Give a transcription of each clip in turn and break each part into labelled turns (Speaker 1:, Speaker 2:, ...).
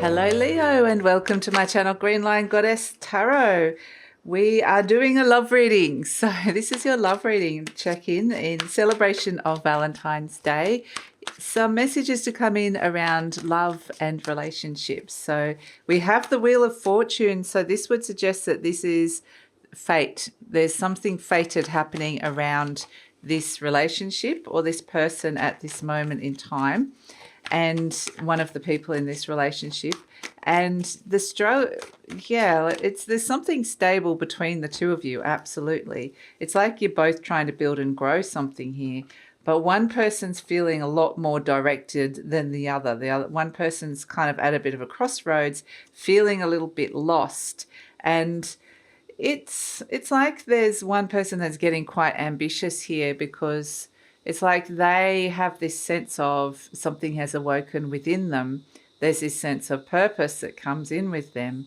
Speaker 1: Hello Leo and welcome to my channel GreenLion Goddess Tarot. We are doing a love reading. So this is your love reading check-in in celebration of Valentine's Day. Some messages to come in around love and relationships. So we have the Wheel of Fortune. So this would suggest that this is fate. There's something fated happening around this relationship or this person at this moment in time, and one of the people in this relationship. And there's something stable between the two of you. Absolutely. It's like you're both trying to build and grow something here, but one person's feeling a lot more directed than the other. One person's kind of at a bit of a crossroads, feeling a little bit lost. And it's like there's one person that's getting quite ambitious here, because it's like they have this sense of something has awoken within them. There's this sense of purpose that comes in with them.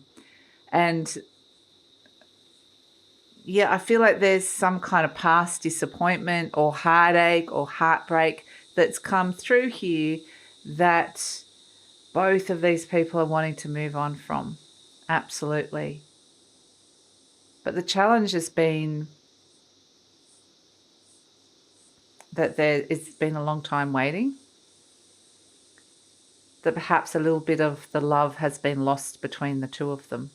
Speaker 1: And yeah, I feel like there's some kind of past disappointment or heartache or heartbreak that's come through here that both of these people are wanting to move on from. Absolutely. But the challenge has been that it's been a long time waiting, that perhaps a little bit of the love has been lost between the two of them.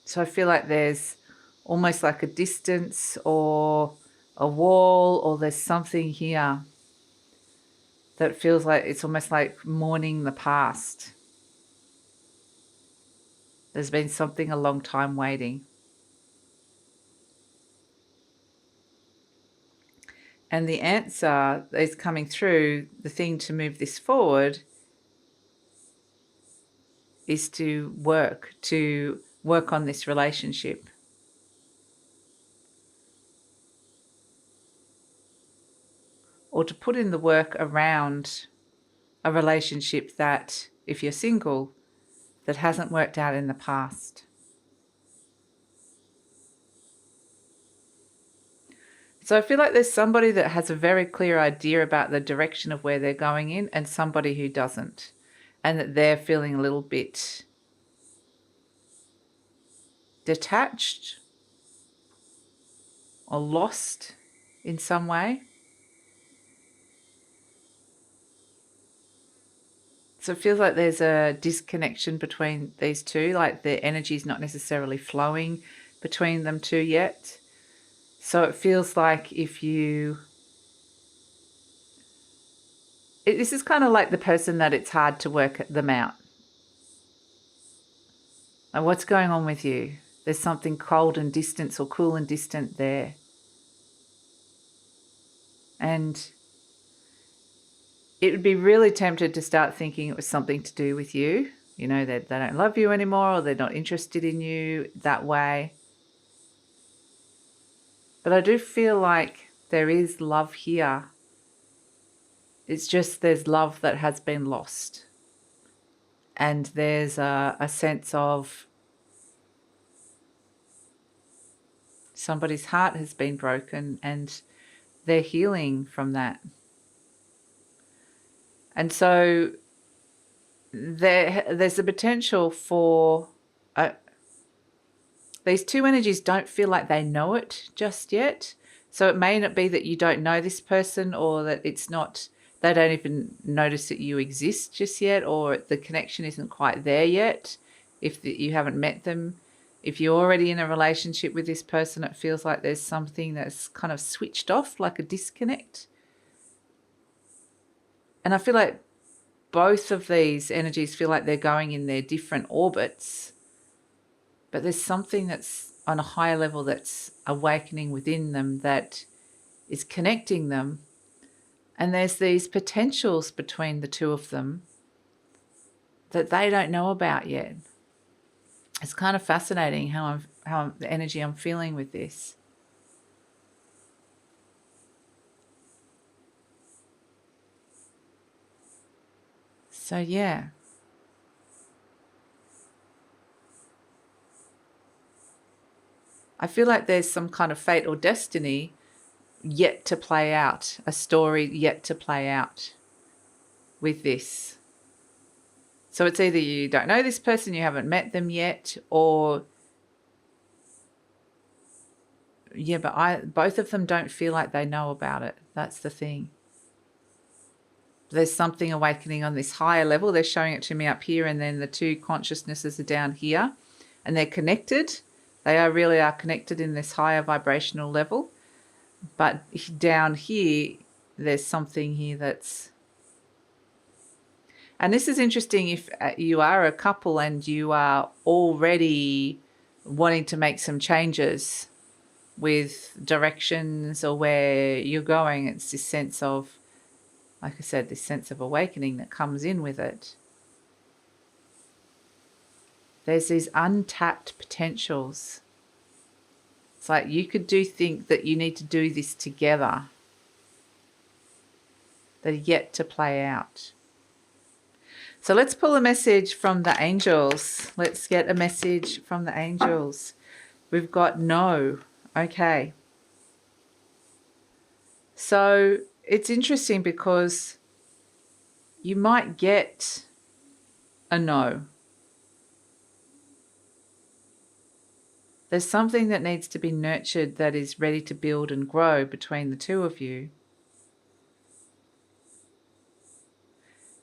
Speaker 1: So I feel like there's almost like a distance or a wall, or there's something here that feels like it's almost like mourning the past. There's been something a long time waiting. And the answer is coming through. The thing to move this forward is to work on this relationship. Or to put in the work around a relationship that, if you're single, that hasn't worked out in the past. So I feel like there's somebody that has a very clear idea about the direction of where they're going in, and somebody who doesn't, and that they're feeling a little bit detached or lost in some way. So it feels like there's a disconnection between these two, like the energy is not necessarily flowing between them two yet. So it feels like this is kind of like the person that it's hard to work them out. Like, what's going on with you? There's something cold and distant, or cool and distant there. And it would be really tempted to start thinking it was something to do with you. You know, that they don't love you anymore, or they're not interested in you that way. But I do feel like there is love here. It's just there's love that has been lost. And there's a sense of somebody's heart has been broken and they're healing from that. And so there's a potential for these two energies don't feel like they know it just yet. So it may not be that you don't know this person, or that they don't even notice that you exist just yet, or the connection isn't quite there yet. If you haven't met them, if you're already in a relationship with this person, it feels like there's something that's kind of switched off, like a disconnect. And I feel like both of these energies feel like they're going in their different orbits, but there's something that's on a higher level that's awakening within them that is connecting them. And there's these potentials between the two of them that they don't know about yet. It's kind of fascinating how the energy I'm feeling with this. So yeah. I feel like there's some kind of fate or destiny yet to play out, a story yet to play out. with this. So it's either you don't know this person, you haven't met them yet, or yeah, but both of them don't feel like they know about it. That's the thing. There's something awakening on this higher level. They're showing it to me up here, and then the two consciousnesses are down here, and they're connected. They really are connected in this higher vibrational level. But down here, there's something here that's... And this is interesting if you are a couple and you are already wanting to make some changes with directions or where you're going. It's this sense of, like I said, this sense of awakening that comes in with it. There's these untapped potentials. It's like you could think that you need to do this together, that are yet to play out. So let's pull a message from the angels. Let's get a message from the angels. We've got no. Okay. So it's interesting because you might get a no. There's something that needs to be nurtured that is ready to build and grow between the two of you.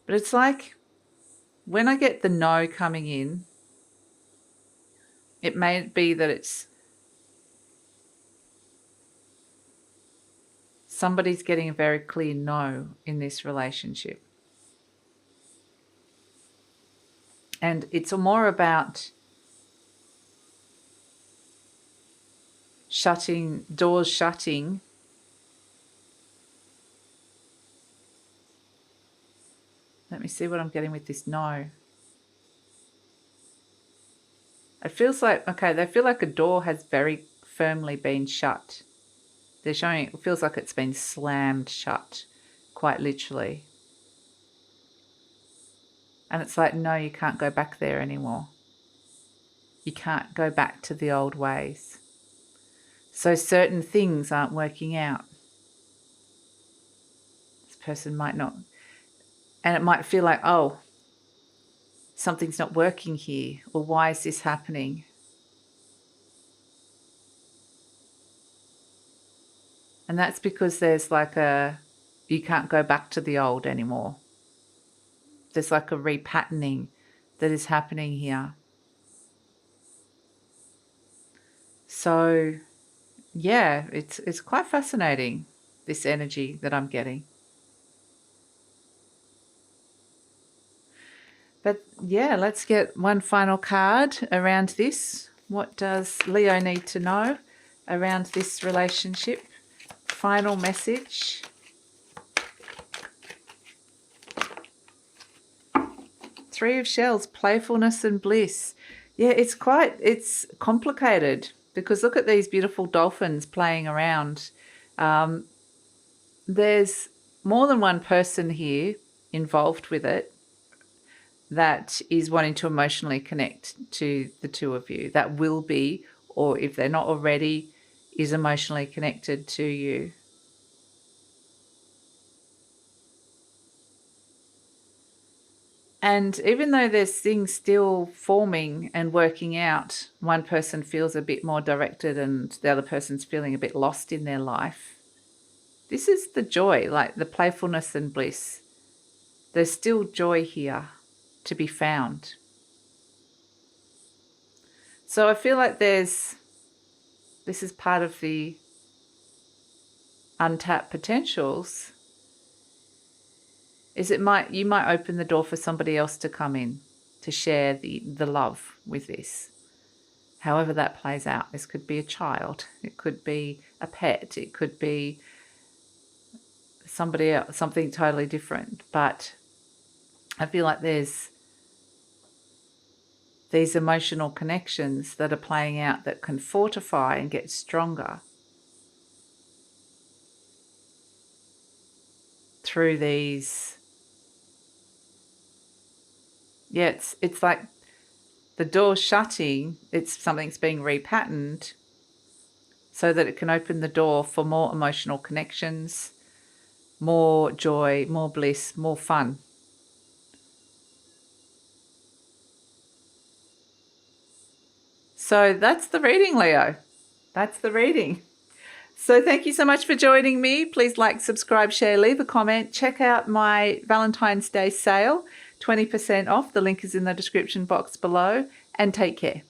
Speaker 1: But it's like when I get the no coming in, it may be that it's somebody's getting a very clear no in this relationship. And it's more about doors shutting. Let me see what I'm getting with this no. It feels like, okay, they feel like a door has very firmly been shut. They're showing it feels like it's been slammed shut, quite literally. And it's like, no, you can't go back there anymore. You can't go back to the old ways. So certain things aren't working out. This person might not. And it might feel like, oh, something's not working here. Or why is this happening? And that's because there's like you can't go back to the old anymore. There's like a repatterning that is happening here. So, yeah, it's quite fascinating, this energy that I'm getting. But yeah, let's get one final card around this. What does Leo need to know around this relationship? Final message. Three of Shells, playfulness and bliss. Yeah, it's complicated because look at these beautiful dolphins playing around. There's more than one person here involved with it that is wanting to emotionally connect to the two of you. That will be, or if they're not already, is emotionally connected to you. And even though there's things still forming and working out, one person feels a bit more directed and the other person's feeling a bit lost in their life. This is the joy, like the playfulness and bliss. There's still joy here to be found. So I feel like this is part of the untapped potentials, is you might open the door for somebody else to come in to share the love with this. However that plays out. This could be a child, it could be a pet, it could be somebody else, something totally different. But I feel like there's these emotional connections that are playing out that can fortify and get stronger through these. Yeah, it's like the door shutting, something's being repatterned so that it can open the door for more emotional connections, more joy, more bliss, more fun. So that's the reading, Leo. That's the reading. So thank you so much for joining me. Please like, subscribe, share, leave a comment. Check out my Valentine's Day sale, 20% off. The link is in the description box below. And take care.